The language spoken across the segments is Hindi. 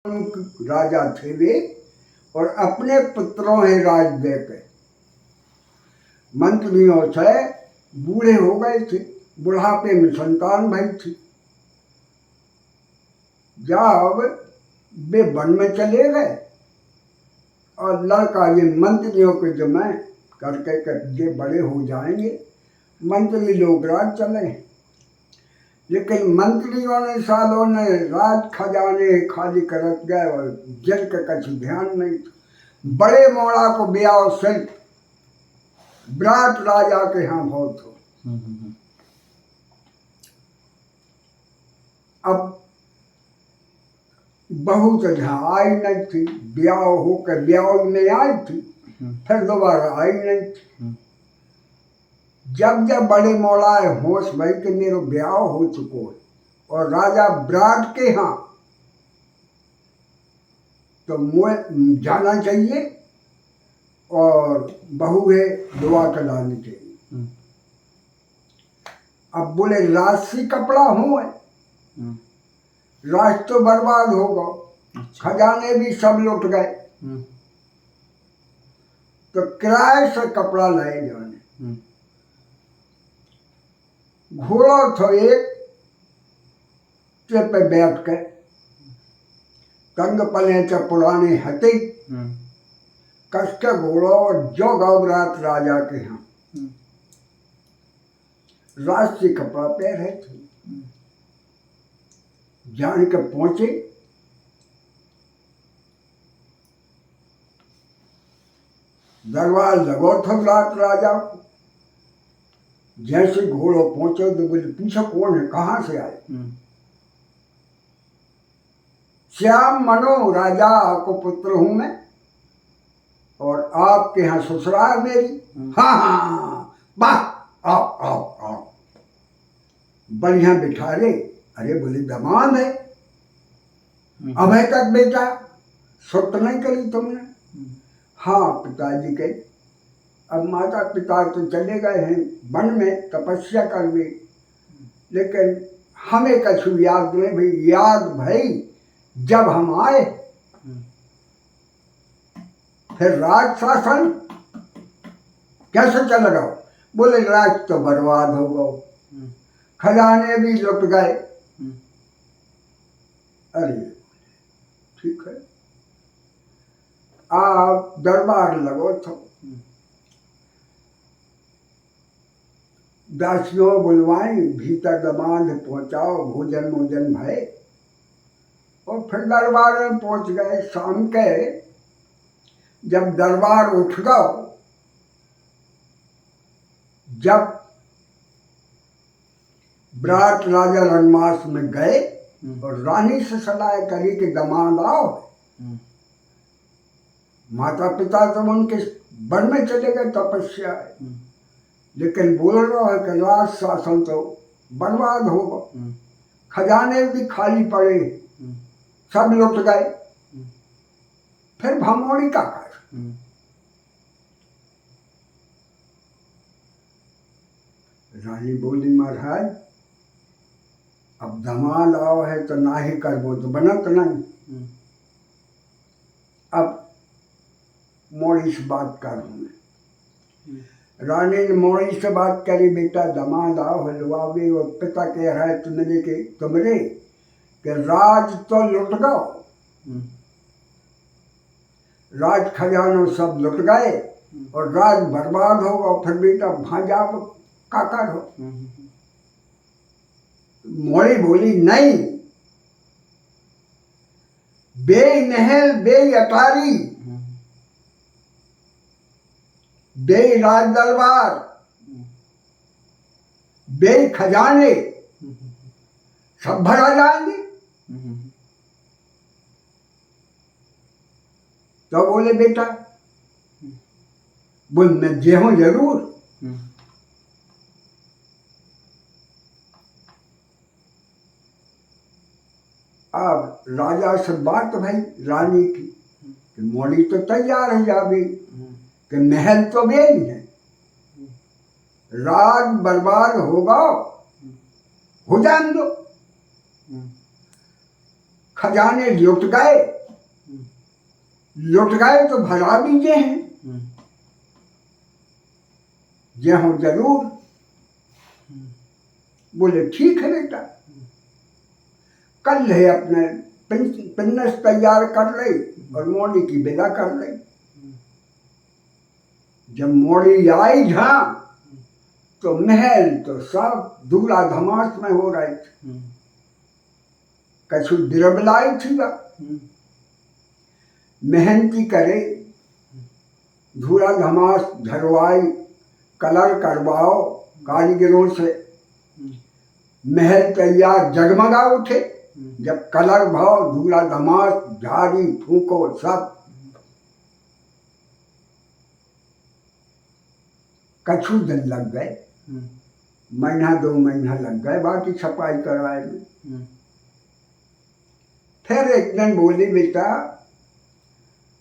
राजा थे वे, और अपने पुत्रों है राज दे के मंत्रियों से बूढ़े हो गए थे, बुढ़ापे में संतान भई थी। जब वे वन में चले गए और लड़का ये मंत्रियों के जमा करके ये बड़े हो जाएंगे, मंत्री लोग राज चले। लेकिन मंत्रियों ने सालों ने राज खजाने खाली करत गए और जन के कुछ ध्यान नहीं था। बड़े मोड़ा को ब्याह से विराट राजा के यहाँ बहुत हो। अब बहू तो यहाँ आई नहीं थी, ब्याह होकर ब्याह में आई थी, फिर दोबारा आई नहीं थी। जब जब बड़े मोड़ाए होश भाई कि मेरा ब्याह हो चुको है और राजा विराट के यहाँ, तो मुझे जाना चाहिए और बहू है दुआ करानी चाहिए। अब बोले राशि कपड़ा हो, राज तो बर्बाद हो गो, खजाने भी सब लुट गए, तो किराए से कपड़ा लाए जाने। घोड़ा तो एक पे बैठ के तंग पले च पुराने हते कस के घोड़ो और जो गौरात राजा के यहाँ राष्ट्रीय कपड़ा पहने थे। जान के पहुंचे, दरबार लगो था रात राजा को। जैसे घोड़ो पहुंचे तो बोले पूछो कौन है, कहाँ से आए? श्याम मनो राजा को पुत्र हूं मैं और आपके यहाँ ससुराल मेरी। हाँ हाँ वाह, आओ आओ आओ, बढ़िया बिठा रे। अरे बोले दमाद है, अभी तक बेटा सुत नहीं करी तुमने? हाँ पिताजी के। अब माता पिता तो चले गए हैं वन में तपस्या करने, लेकिन हमें कछु याद नहीं भाई। याद भाई जब हम आए फिर राज शासन कैसे चलेगा? बोले राज तो बर्बाद हो गो, खजाने भी लुट गए। अरे ठीक है, आप दरबार लगो तो दासियों बुलवाई, भीतर दमाद पहुंचाओ, भोजन मोजन भय, और फिर दरबार में पहुंच गए। शाम के जब दरबार उठ गओ, जब विराट राजा रंगमास में गए और रानी से सलाह करी कि दमाद आओ। माता पिता तो उनके वन में चले गए तपस्या, लेकिन बोल रहा है कि राज शासन तो बर्बाद होगा, खजाने भी खाली पड़े, सब लुट गए, फिर भमोड़ी का कर। रानी बोली महाराज अब दमाद आओ है तो ना ही करबो तो बनत नहीं। अब मोड़ी से बात करूँ मैं। रानी ने मोड़ी से बात करी, बेटा दमाद आओ हलवावे, और पिता कह रहा है तुमने के तुमरे कि राज तो लुट गओ, राज खजानो सब लुट गए और राज बर्बाद हो गओ, फिर बेटा भांजा का करो? मोड़ी बोली नहीं, बे महल बे अटारी बे राज दरबार बे खजाने सब भरा जाएंगे। तो बोले बेटा, बोल मैं जे हूं जरूर। अब राजा से बात भाई रानी की कि मोड़ी तो तैयार है जाबी, कि महल तो बेन है, राज बर्बाद होगा, हो जान दो, खजाने लुट गए तो भरा दीजिए हैं। ये हो जरूर। बोले ठीक है बेटा, कल है अपने पिन्नस तैयार कर ले और मोड़ी की विदा कर ले। जब मोड़ी आई जहाँ तो महल तो सब धूला धमास में हो रहे थे। कछु दिरबलाई थी बा, मेहनती करे, धूला धमास झरवाई, कलर करवाओ कारीगरों से, महल तैयार जगमगा उठे। जब कलर भाव, धूला धमास, झाड़ी फूको सब। कछु दिन लग गए, महीना 2 महीना लग गए बाकी छपाई करवाए में। फिर एक दिन बोली बेटा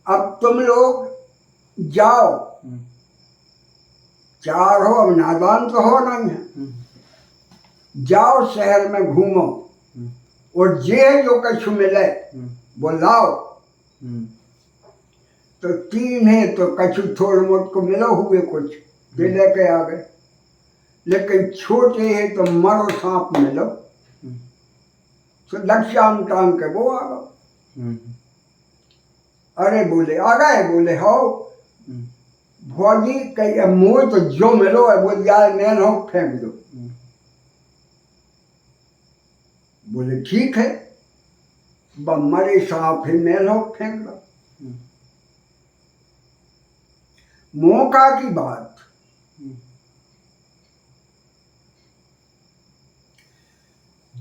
अब तुम लोग जाओ, चार हो, अब नादान तो हो नहीं है, जाओ शहर में घूमो और जे जो कछु मिले वो लाओ। तो 3 है तो कछु थोड़ मोट को मिलो हुए कुछ दे लेके आ गए, लेकिन छोटे है तो मरो सांप मिलो तो लक्ष्याम टांग के वो आ गए। अरे बोले आ गए, बोले हो भौजी कही मोह तो जो मिलो है बोल जाए मैन हो फेंक दो। बोले ठीक है, मरे सांप ही मैन हो फेंक दो। मौका की बात,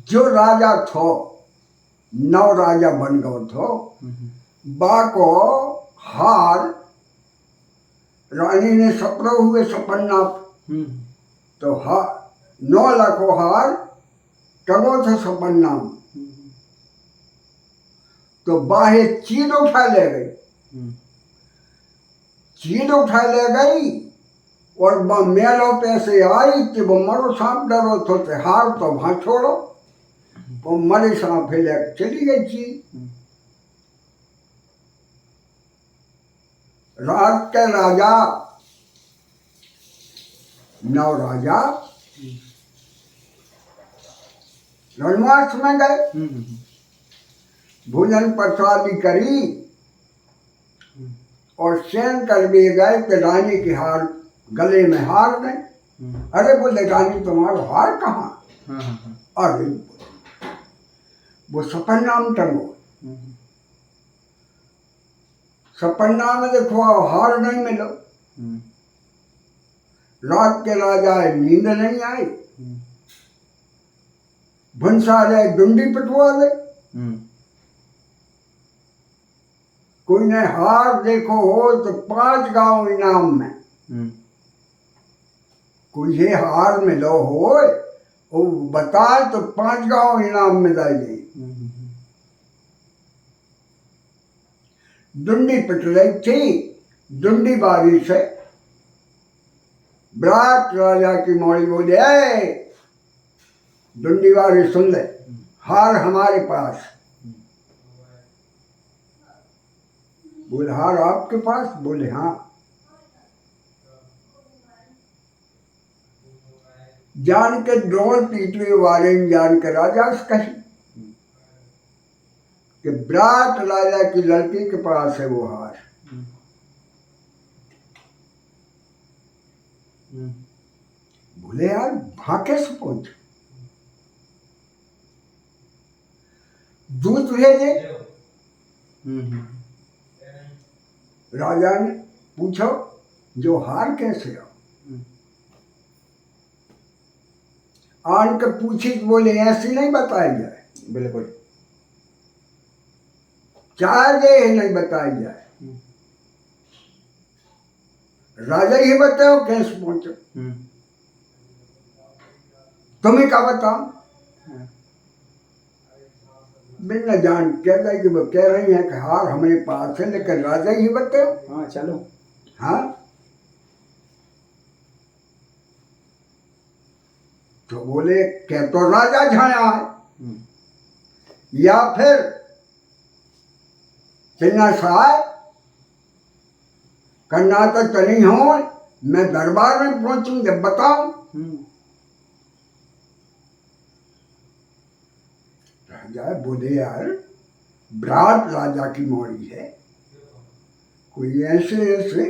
जो राजा थो 9 राजा बन गयो थो, बाको हार रानी ने सपरो हुए सपन्ना तो 9 लाखों हार टगो था सपन्ना। तो बाहे चीज उठा ले गई, चीज उठा ले गई और मेलों पे से आई कि वो मरो सांप डरो तो हार तो वहां छोड़ो, वो मरे सांप ले चली गई चीज। रात के राजा 9 राजा रणवास में गए, भोजन प्रसादी करी और शयन कर भी गए कि रानी की हार गले में हार नहीं। अरे बोले रानी तुम्हारा हार कहाँ? अरे वो सपन्ना में टंगो, सपन्ना में देखो हार नहीं मिलो। रात के राजा नींद नहीं आई, भंसारे डुंडी पिटवा दे। कोई ने हार देखो हो तो 5 गांव इनाम में, कोई ये हार मिलो हो वो बताए तो 5 गांव इनाम में जाएगी। डुंडी पिट रही थी, डुंडी बारी से विराट राजा की मौड़ी बोले डुंडी बारी सुन ले, हार हमारे पास। बोले हार आपके पास? बोले हाँ। जान के ड्रोल पीटवे वाले जान के राजा से कही कि विराट राजा की लड़की के पास है वो हार। बोले यार भाके से पहुंच, दूध भेजे। राजा ने पूछो जो हार कैसे हो? आन के पूछी बोले ऐसी नहीं बताई जाए, बिल्कुल चाहे नहीं बताई जाए, राजा ही बताओ कैसे पहुंचो। तुम्हें क्या बताओ? बिना जान कह रही कि वो कह रही है कि हार हमारे पास है, लेकिन राजा ही बताओ। हाँ चलो। हाँ तो बोले क्या तो राजा झाया है या फिर चलना साहब करना तो चली हो, मैं दरबार में पहुंचूं जब बताऊं। राजा बोले यार विराट राजा की मौड़ी है, कोई ऐसे ऐसे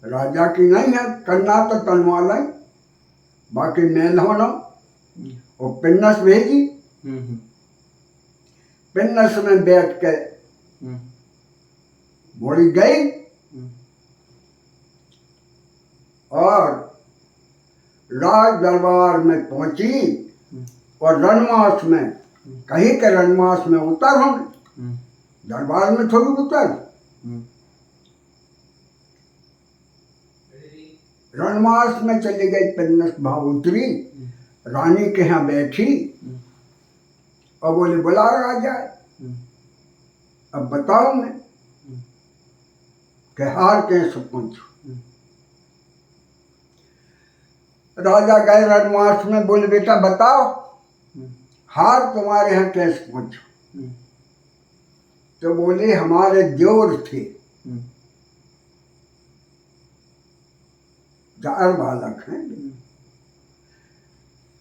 राजा की नहीं है। करना तो तनवा लाई, बाकी मेल होना। और पिन्नस भेजी, पिन्नस में बैठ के मौड़ी गई और राज दरबार में पहुंची और रणमास में कहीं के रणमास में उतर हम, दरबार में थोड़ी उतर। रणमास में चली गई, पिन्नस भाव उतरी, रानी के यहाँ बैठी और बोले बुला राजा। अब बताओ मैं कि हार कैसे पहुंचू। राजा गए रणमास में, बोले बेटा बताओ हार तुम्हारे यहाँ कैसे पहुंचू। तो बोले हमारे देवर थे 4 बालक हैं,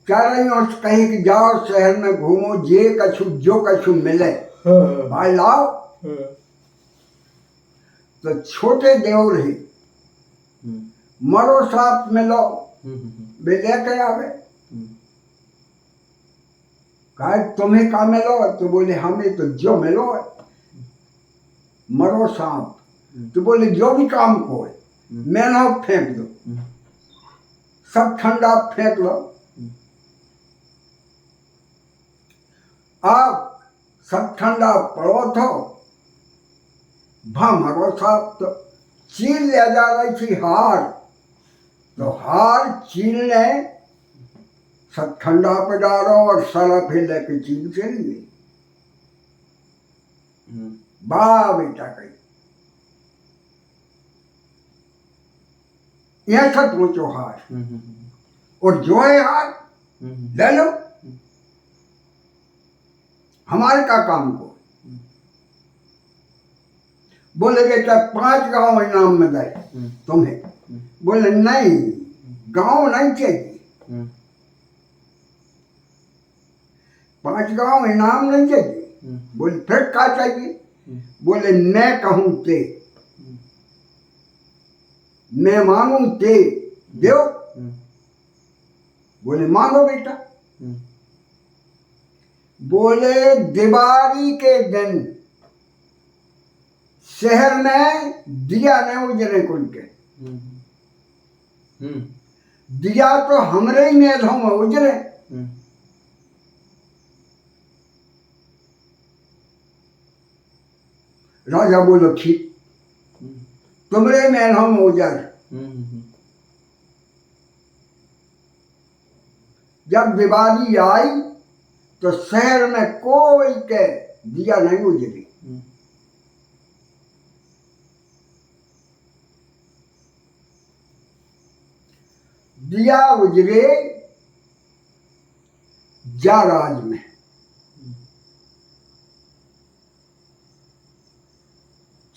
चारों ओर से कहीं कि जाओ शहर में घूमो, जे कछु जो कछु मिले भाई लाओ। तो छोटे देवर ही मरो साथ मिलो, वे लेके आवे। कहा तुम्हें का मिलो, तो बोले हमें तो जो मिलो मरो सांप। तो बोले जो भी काम को है मैनो फेंक दो, सब ठंडा फेंक लो। आप सब ठंडा पड़ो तो मरो सांप। तो चील ले जा रही थी हार, तो हार चील ने सब ठंडा पे डालो और सारा फिर लेके चील चली गई। वाह बेटा कही यह सब पूछो हार, और जो है हार ले लो, हमारे का काम को। बोले बेटा 5 गांव इनाम में दे तुम्हें। बोले नहीं, गांव नहीं चाहिए, 5 गांव इनाम नहीं चाहिए। बोले फिर क्या चाहिए। बोले मैं कहूं ते, मैं मांगू ते दो। बोले मांगो बेटा। बोले दिवाली के दिन शहर में दिया नहीं उजरे कोई के, दिया तो हमरे ही मेलों में उजरे। राजा बोलो ठीक, तुमरे मेलों में उजर। जब दिवाली आई तो शहर में कोई के दिया नहीं उजरी। दिया उजरे जाराज में।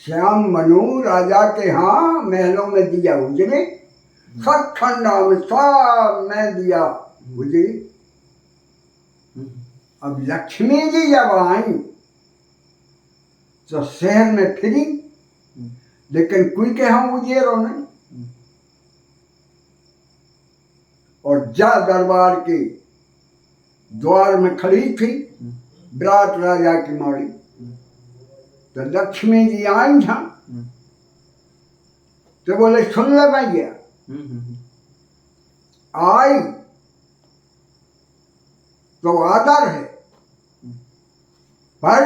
श्याम मनु राजा के यहाँ महलों में दिया उजरे, सब ठंडा में सब में दिया उजरी। अब लक्ष्मी जी जब आई तो शहर में फिरी, लेकिन कोई के यहाँ उजेरो नहीं। और जा दरबार के द्वार में खड़ी थी विराट राजा की मौड़ी। तो लक्ष्मी जी आई था, तो बोले सुन ले भैया, आई तो आदर है, पर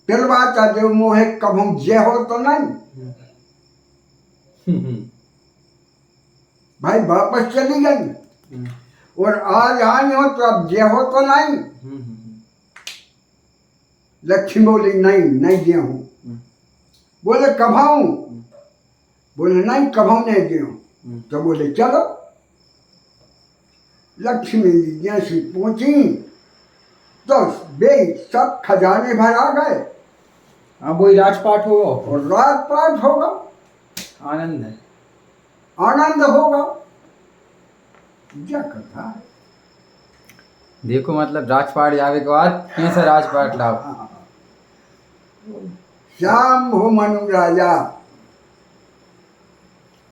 तिलवाचा देव मोहे कभू जय हो तो नहीं। भाई वापस चली गई और आज आई हो तो अब जय हो तो नहीं। लक्ष्मी बोली नहीं नहीं जय हूं। बोले कब आऊं। बोले नहीं कब नहीं जय हूं। तो बोले चलो। लक्ष्मी जी जैसी पहुंची तो वे सब खजाने भरा गए अब वही राजपाट होगा, और राजपाट होगा, आनंद है। आनंद होगा। क्या कथा है। देखो मतलब राजपाट जावे के बाद कैसा राजपाट लाओ। श्याम हो मनु राजा